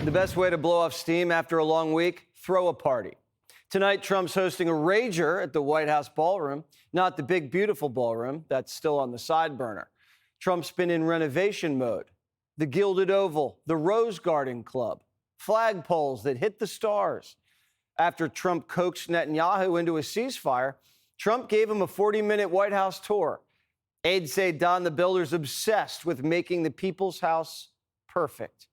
The best way to blow off steam after a long week? Throw a party. Tonight, Trump's hosting a rager at the White House ballroom, not the big, beautiful ballroom. That's still on the side burner. Trump's been in renovation mode. The Gilded Oval, the Rose Garden Club, flagpoles that hit the stars. After Trump coaxed Netanyahu into a ceasefire, Trump gave him a 40-minute White House tour. Aides say Don the Builder's obsessed with making the people's house perfect.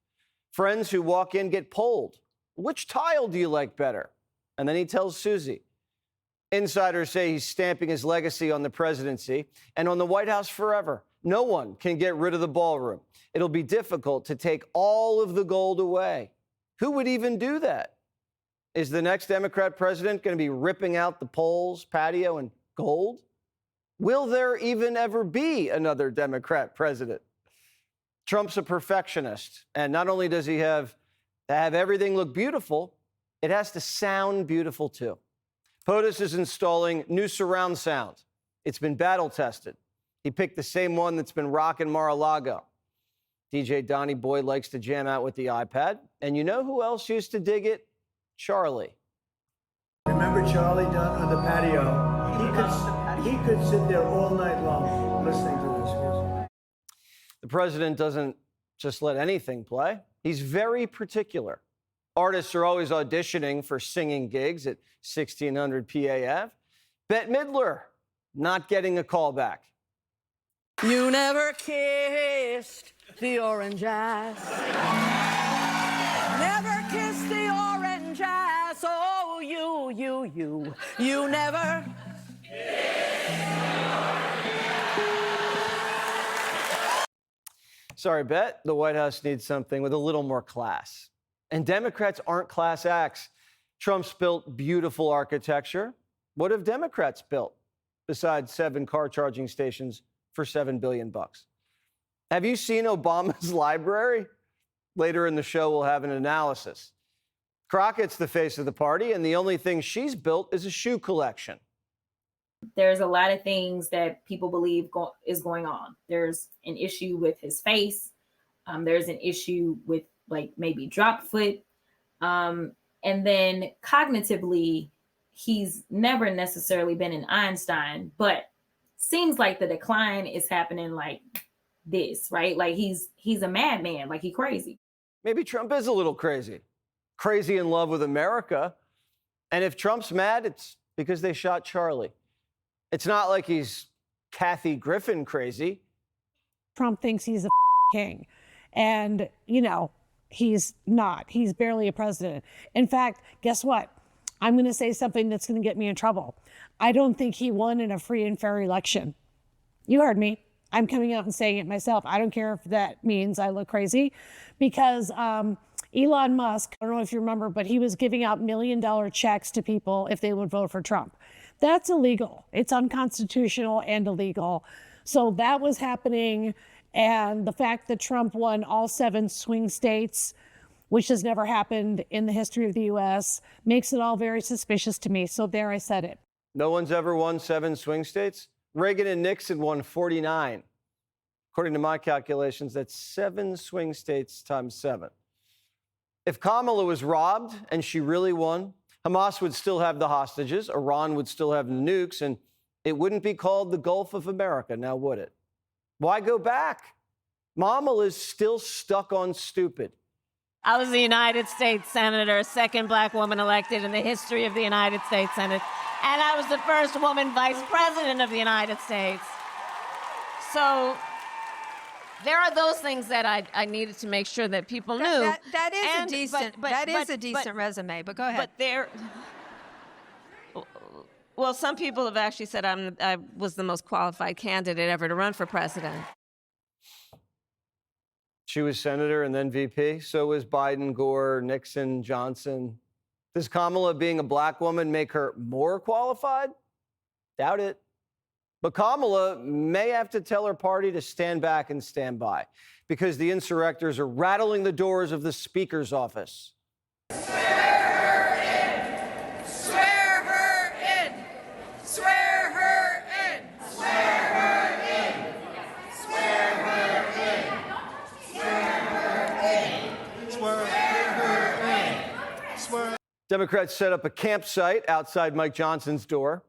Friends who walk in get polled. Which tile do you like better? And then he tells Susie. Insiders say he's stamping his legacy on the presidency and on the White House forever. No one can get rid of the ballroom. It'll be difficult to take all of the gold away. Who would even do that? Is the next Democrat president going to be ripping out the poles, patio, and gold? Will there even ever be another Democrat president? Trump's a perfectionist, and not only does he have to have everything look beautiful, it has to sound beautiful too. POTUS is installing new surround sound. It's been battle tested. He picked the same one that's been rocking Mar-a-Lago. DJ Donnie Boy likes to jam out with the iPad. And you know who else used to dig it? Charlie. Remember Charlie down on the patio? He could sit there all night long listening to this music. The president doesn't just let anything play. He's very particular. Artists are always auditioning for singing gigs at 1600 PAF. Bette Midler not getting a call back. You never kissed the orange eyes. Never kissed the orange eyes. Oh, you never. Sorry, Bette. The White House needs something with a little more class. And Democrats aren't class acts. Trump's built beautiful architecture. What have Democrats built besides 7 car charging stations for $7 billion? Have you seen Obama's library? Later in the show, we'll have an analysis. Crockett's the face of the party, and the only thing she's built is a shoe collection. There's a lot of things that people believe is going on. There's an issue with his face. There's an issue with like maybe drop foot. And then cognitively, he's never necessarily been an Einstein, but seems like the decline is happening like this, right? Like he's a madman, like he's crazy. Maybe Trump is a little crazy. Crazy in love with America. And if Trump's mad, it's because they shot Charlie. It's not like he's Kathy Griffin crazy. Trump thinks he's a king. And, you know, he's not. He's barely a president. In fact, guess what? I'm going to say something that's going to get me in trouble. I don't think he won in a free and fair election. You heard me. I'm coming out and saying it myself. I don't care if that means I look crazy, because Elon Musk, I don't know if you remember, but he was giving out $1 million checks to people if they would vote for Trump. That's illegal. It's unconstitutional and illegal. So that was happening. And the fact that Trump won all 7 swing states, which has never happened in the history of the U.S., makes it all very suspicious to me. So there, I said it. No one's ever won 7 swing states. Reagan and Nixon won 49. According to my calculations, that's 7 swing states times 7. If Kamala was robbed and she really won, Hamas would still have the hostages, Iran would still have the nukes, and it wouldn't be called the Gulf of America, now would it? Why go back? Kamala is still stuck on stupid. I was a United States Senator, second black woman elected in the history of the United States Senate, and I was the first woman vice president of the United States. So there are those things that I needed to make sure that people knew. That is a decent resume, but go ahead. Well, some people have actually said I was the most qualified candidate ever to run for president. She was senator and then VP. So was Biden, Gore, Nixon, Johnson. Does Kamala being a black woman make her more qualified? Doubt it. But Kamala may have to tell her party to stand back and stand by, because the insurrectors are rattling the doors of the Speaker's office. Swear her in! Swear her in! Swear her in! Swear her in! Swear her in! Swear her in! Swear her in! Democrats set up a campsite outside Mike Johnson's door.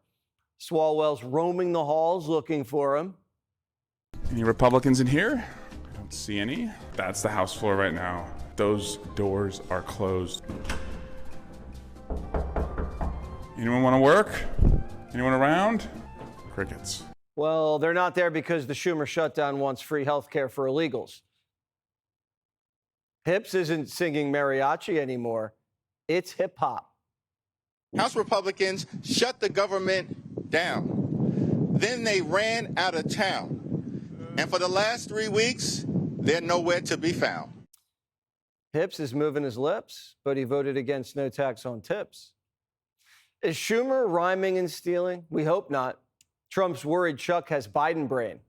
Swalwell's roaming the halls looking for him. Any Republicans in here? I don't see any. That's the House floor right now. Those doors are closed. Anyone want to work? Anyone around? Crickets. Well, they're not there because the Schumer shutdown wants free health care for illegals. Hips isn't singing mariachi anymore. It's hip hop. House Republicans shut the government down. Then they ran out of town. And for the last 3 weeks, they're nowhere to be found. Hips is moving his lips, but he voted against no tax on tips. Is Schumer rhyming and stealing? We hope not. Trump's worried Chuck has Biden brain.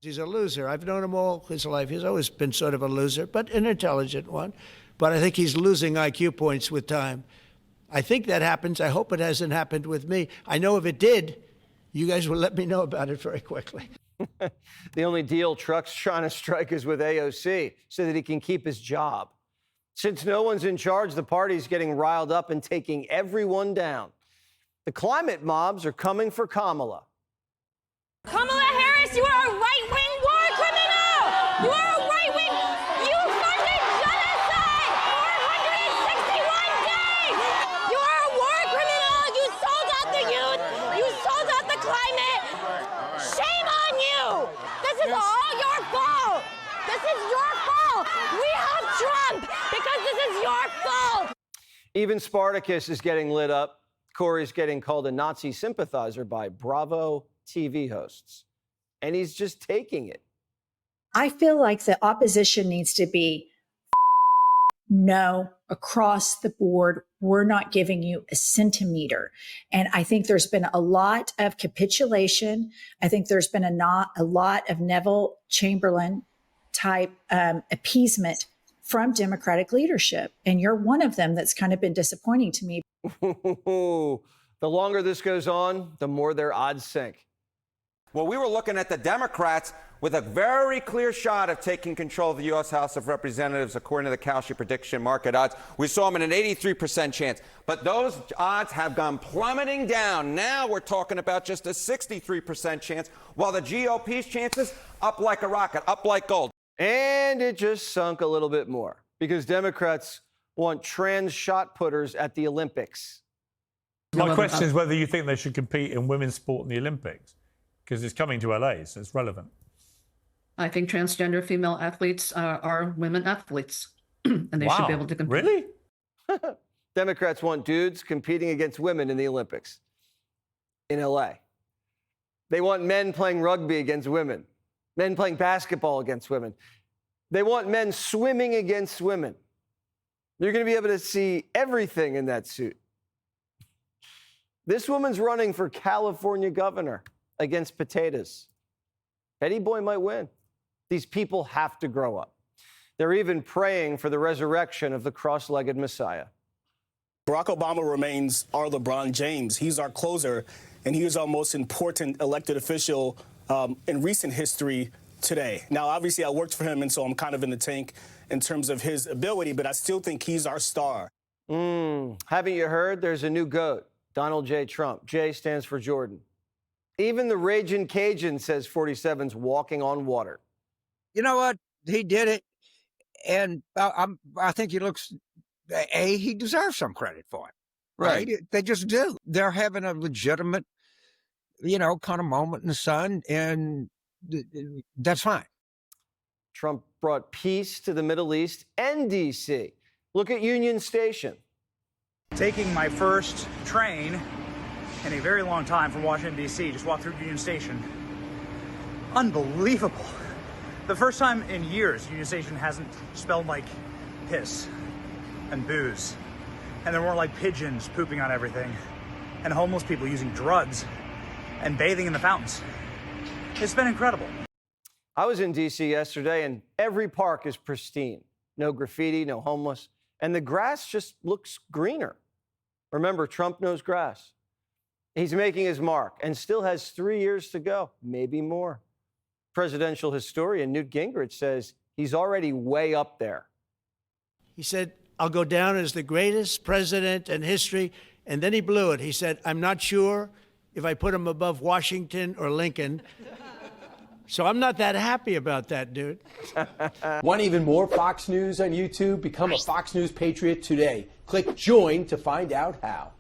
He's a loser. I've known him all his life. He's always been sort of a loser, but an intelligent one. But I think he's losing IQ points with time. I think that happens. I hope it hasn't happened with me. I know if it did, you guys will let me know about it very quickly. The only deal Truck's trying to strike is with AOC so that he can keep his job. Since no one's in charge, the party's getting riled up and taking everyone down. The climate mobs are coming for Kamala. Kamala Harris, you are a right-wing war criminal! You are a right-wing... You funded genocide for 161 days! You are a war criminal! You sold out the youth! You sold out the climate! Shame on you! This is all your fault! This is your fault! We have Trump because this is your fault! Even Spartacus is getting lit up. Corey's getting called a Nazi sympathizer by Bravo TV hosts. And he's just taking it. I feel like the opposition needs to be no, across the board. We're not giving you a centimeter. And I think there's been a lot of capitulation. I think there's been a lot of Neville Chamberlain type appeasement from Democratic leadership. And you're one of them that's kind of been disappointing to me. The longer this goes on, the more their odds sink. Well, we were looking at the Democrats with a very clear shot of taking control of the U.S. House of Representatives, according to the Kalshi prediction market odds. We saw them in an 83% chance. But those odds have gone plummeting down. Now we're talking about just a 63% chance, while the GOP's chances up like a rocket, up like gold. And it just sunk a little bit more because Democrats want trans shot putters at the Olympics. My question is whether you think they should compete in women's sport in the Olympics, because it's coming to LA, so it's relevant. I think transgender female athletes are women athletes, and they should be able to compete. Really? Democrats want dudes competing against women in the Olympics in LA. They want men playing rugby against women, men playing basketball against women. They want men swimming against women. You're going to be able to see everything in that suit. This woman's running for California governor against potatoes. Eddie Boy might win. These people have to grow up. They're even praying for the resurrection of the cross-legged Messiah. Barack Obama remains our LeBron James. He's our closer, and he is our most important elected official in recent history today. Now, obviously, I worked for him, and so I'm kind of in the tank in terms of his ability, but I still think he's our star. Haven't you heard? There's a new GOAT, Donald J. Trump. J stands for Jordan. Even the Ragin' Cajun says 47's walking on water. You know what? He did it, and I think he looks, he deserves some credit for it. Right? They just do. They're having a legitimate, kind of moment in the sun, and that's fine. Trump brought peace to the Middle East and D.C. Look at Union Station. Taking my first train in a very long time from Washington, D.C., just walked through Union Station. Unbelievable. The first time in years Union Station hasn't smelled like piss and booze. And there weren't like pigeons pooping on everything and homeless people using drugs and bathing in the fountains. It's been incredible. I was in D.C. yesterday, and every park is pristine. No graffiti, no homeless, and the grass just looks greener. Remember, Trump knows grass. He's making his mark and still has 3 years to go, maybe more. Presidential historian Newt Gingrich says he's already way up there. He said, I'll go down as the greatest president in history. And then he blew it. He said, I'm not sure if I put him above Washington or Lincoln. So I'm not that happy about that, dude. Want even more Fox News on YouTube? Become a Fox News Patriot today. Click join to find out how.